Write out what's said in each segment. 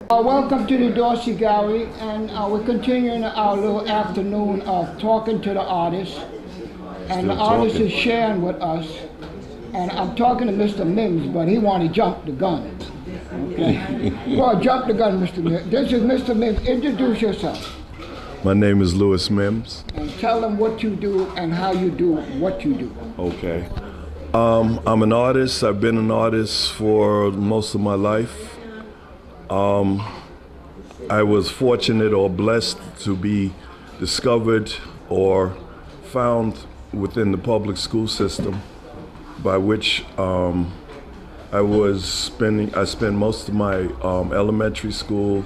Welcome to the Dorsey Gallery, and we're continuing our little afternoon of talking to the artists. And the artist is sharing with us. And I'm talking to Mr. Mims, but he wanted to jump the gun. Okay? Well, jump the gun, Mr. Mims. This is Mr. Mims. Introduce yourself. My name is Louis Mims. And tell them what you do and how you do what you do. Okay. I'm an artist. I've been an artist for most of my life. I was fortunate or blessed to be discovered or found within the public school system, by which I spent most of my elementary school,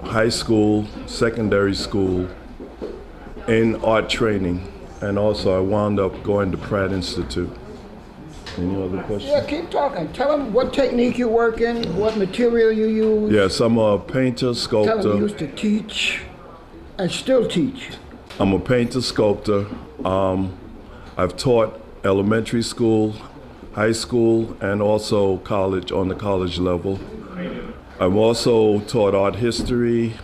high school, secondary school in art training, and also I wound up going to Pratt Institute. Any other questions? Yeah, keep talking. Tell them what technique you work in, what material you use. Yes, I'm a painter, sculptor. Tell them you used to teach and still teach. I'm a painter, sculptor. I've taught elementary school, high school, and also college on the college level. I've also taught art history.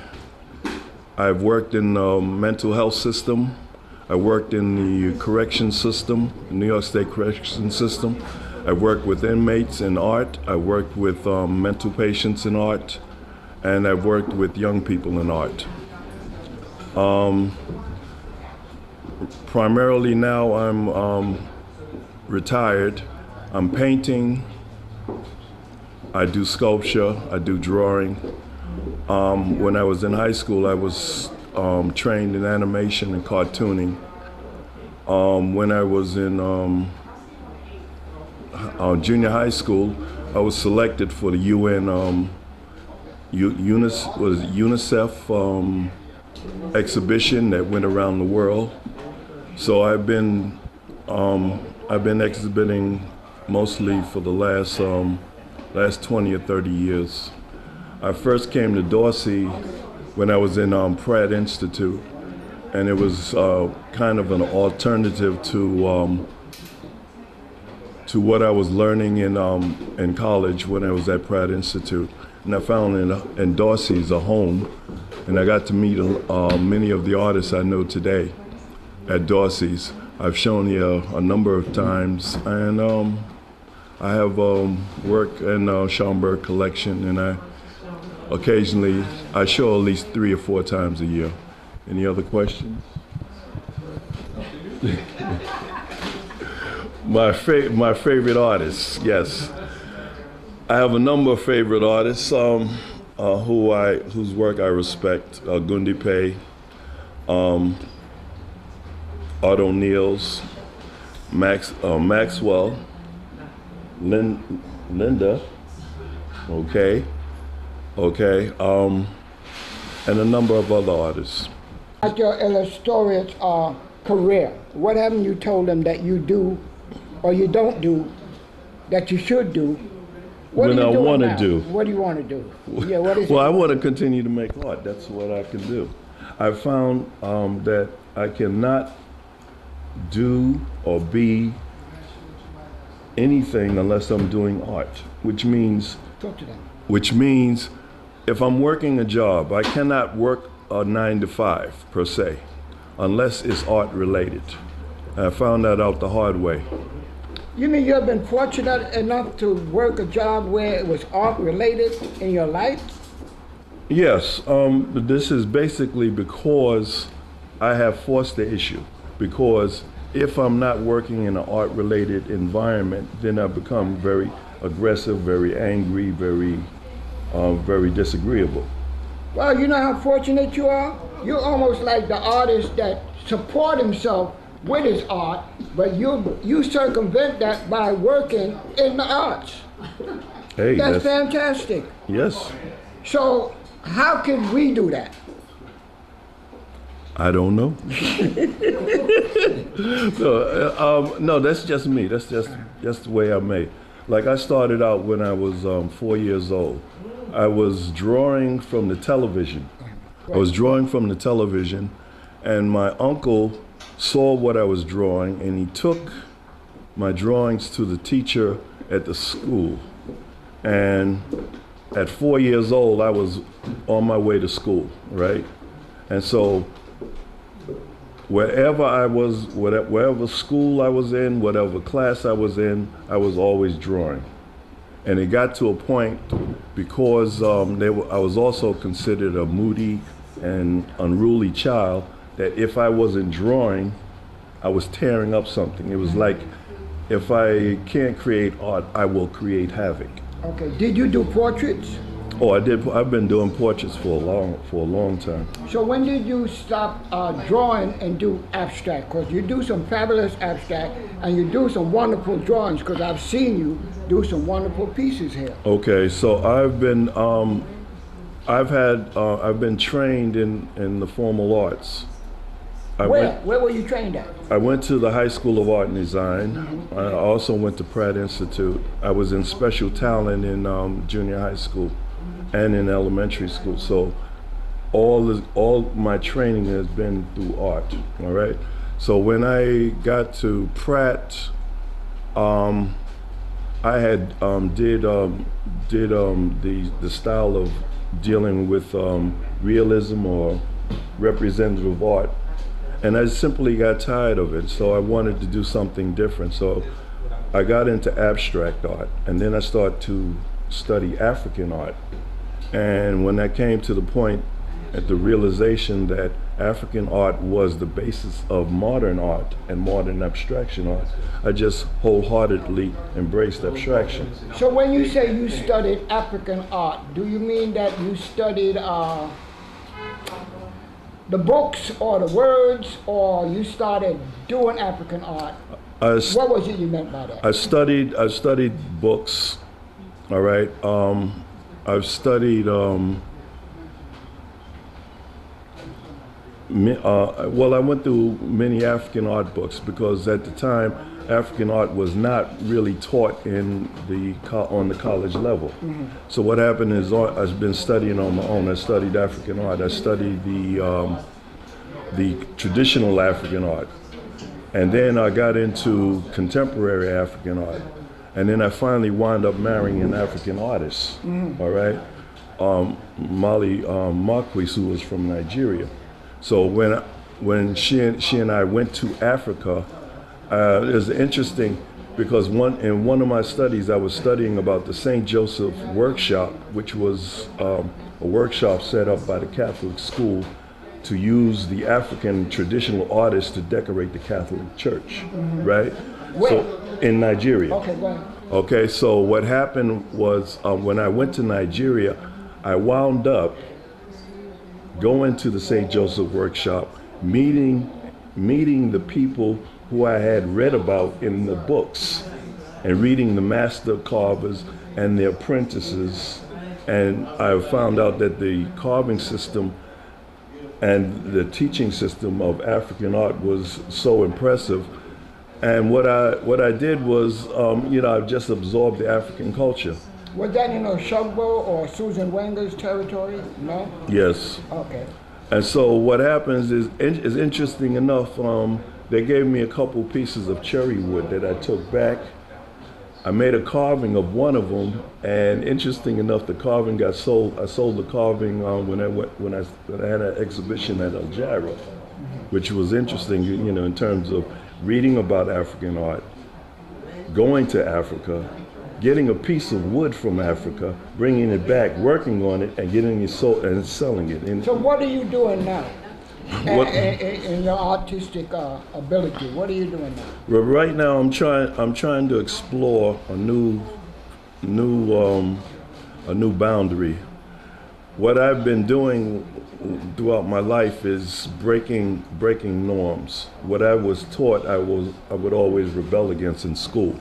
I've worked in the mental health system. I worked in the correction system, New York State correction system. I worked with inmates in art. I worked with mental patients in art, and I've worked with young people in art. Primarily now I'm retired. I'm painting. I do sculpture. I do drawing. When I was in high school, I was trained in animation and cartooning. When I was in junior high school, I was selected for the UN UNICEF exhibition that went around the world. So I've been exhibiting mostly for the last 20 or 30 years. I first came to Dorsey when I was in Pratt Institute, and it was kind of an alternative to what I was learning in college when I was at Pratt Institute. And I found in Dorsey's a home, and I got to meet many of the artists I know today at Dorsey's. I've shown here a number of times, and I have work in Schomburg collection, and I show at least 3 or 4 times a year. Any other questions? My favorite artists, yes. I have a number of favorite artists whose work I respect. Gundi Pei, Art O'Neill's, Maxwell, Linda, okay, and a number of other artists. At your illustrator's career, what haven't you told them that you do or you don't do that you should do? What I want to do. What do you want to do? Yeah, what is well, I want to continue to make art. That's what I can do. I found that I cannot do or be anything unless I'm doing art, which means if I'm working a job, I cannot work a 9 to 5 per se, unless it's art related. I found that out the hard way. You mean you've been fortunate enough to work a job where it was art related in your life? Yes, this is basically because I have forced the issue. Because if I'm not working in an art related environment, then I become very aggressive, very angry, very disagreeable. Well, you know how fortunate you are? You're almost like the artist that support himself with his art, but you circumvent that by working in the arts. Hey, that's fantastic. Yes. So how can we do that? I don't know. No, that's just me. That's just the way I'm made. Like I started out when I was 4 years old. I was drawing from the television. And my uncle saw what I was drawing, and he took my drawings to the teacher at the school. And at 4 years old, I was on my way to school, right? And so wherever I was, wherever school I was in, whatever class I was in, I was always drawing. And it got to a point because I was also considered a moody and unruly child, that if I wasn't drawing, I was tearing up something. It was like, if I can't create art, I will create havoc. Okay. Did you do portraits? Oh, I did. I've been doing portraits for a long time. So when did you stop drawing and do abstract? Because you do some fabulous abstract and you do some wonderful drawings, because I've seen you do some wonderful pieces here. Okay, so I've been trained in the formal arts. Where were you trained at? I went to the High School of Art and Design. I also went to Pratt Institute. I was in special talent in junior high school and in elementary school. So all my training has been through art, all right? So when I got to Pratt, I had did the style of dealing with realism or representative art. And I simply got tired of it, so I wanted to do something different. So I got into abstract art, and then I started to study African art. And when I came to the point at the realization that African art was the basis of modern art and modern abstraction art, I just wholeheartedly embraced abstraction. So when you say you studied African art, do you mean that you studied the books or the words, or you started doing African art? What was it you meant by that? I studied books, all right? I've studied, well, I went through many African art books, because at the time, African art was not really taught on the college level. Mm-hmm. So what happened is I've been studying on my own. I studied African art. I studied the traditional African art, and then I got into contemporary African art, and then I finally wound up marrying an African artist. Mm-hmm. All right, Molly Marquis, who was from Nigeria. So when she and I went to Africa. It was interesting because in one of my studies, I was studying about the St. Joseph workshop, which was a workshop set up by the Catholic school to use the African traditional artists to decorate the Catholic Church, mm-hmm. right? Where? So in Nigeria. Okay, go ahead. Okay, so what happened was when I went to Nigeria, I wound up going to the St. Joseph workshop, meeting the people who I had read about in the books, and reading the master carvers and their apprentices. And I found out that the carving system and the teaching system of African art was so impressive. And what I did was, I just absorbed the African culture. Was that in Oshogbo or Susan Wenger's territory? No? Yes. Okay. And so what happens is interesting enough, they gave me a couple pieces of cherry wood that I took back. I made a carving of one of them, and interesting enough, the carving got sold. I sold the carving when I had an exhibition at El Gyro, which was interesting, in terms of reading about African art, going to Africa, getting a piece of wood from Africa, bringing it back, working on it, and getting it sold and selling it. So what are you doing now? In your artistic ability, what are you doing now? Well, right now, I'm trying to explore a new boundary. What I've been doing throughout my life is breaking norms. What I was taught, I would always rebel against in school.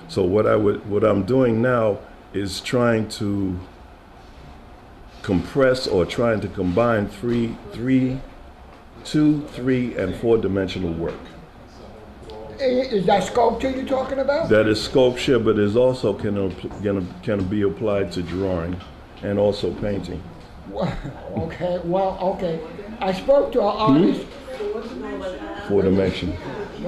So what I'm doing now is trying to compress or trying to combine 2, 3, and 4-dimensional work. Is that sculpture you're talking about? That is sculpture, but it also can be applied to drawing and also painting. Okay. I spoke to an artist. 4-dimensional.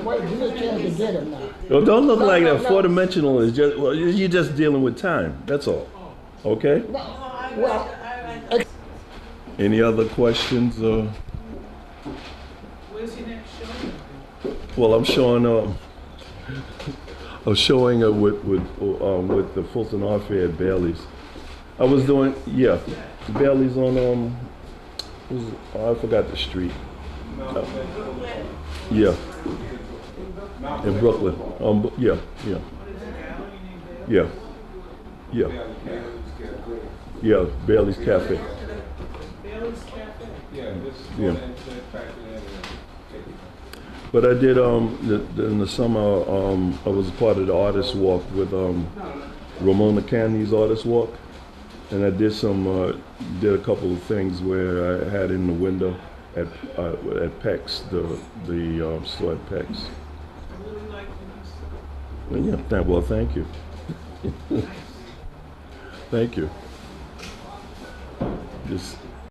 Wait, give me a chance to get him now. Well, don't look like that. 4-dimensional is just, you're just dealing with time. That's all. Okay? No, Well, Any other questions? Where's your next show? Well, I'm showing I'm showing it with the Fulton Art Fair at Bailey's. I was doing Bailey's on I forgot the street. Yeah, in Brooklyn. Yeah. Yeah, Bailey's Cafe. Bailey's Cafe? Yeah. But I did in the summer I was a part of the artist walk with Ramona Candy's artist walk, and I did did a couple of things where I had in the window at Peck's, the store at Peck's. I really like the And well, thank you. Thank you. Just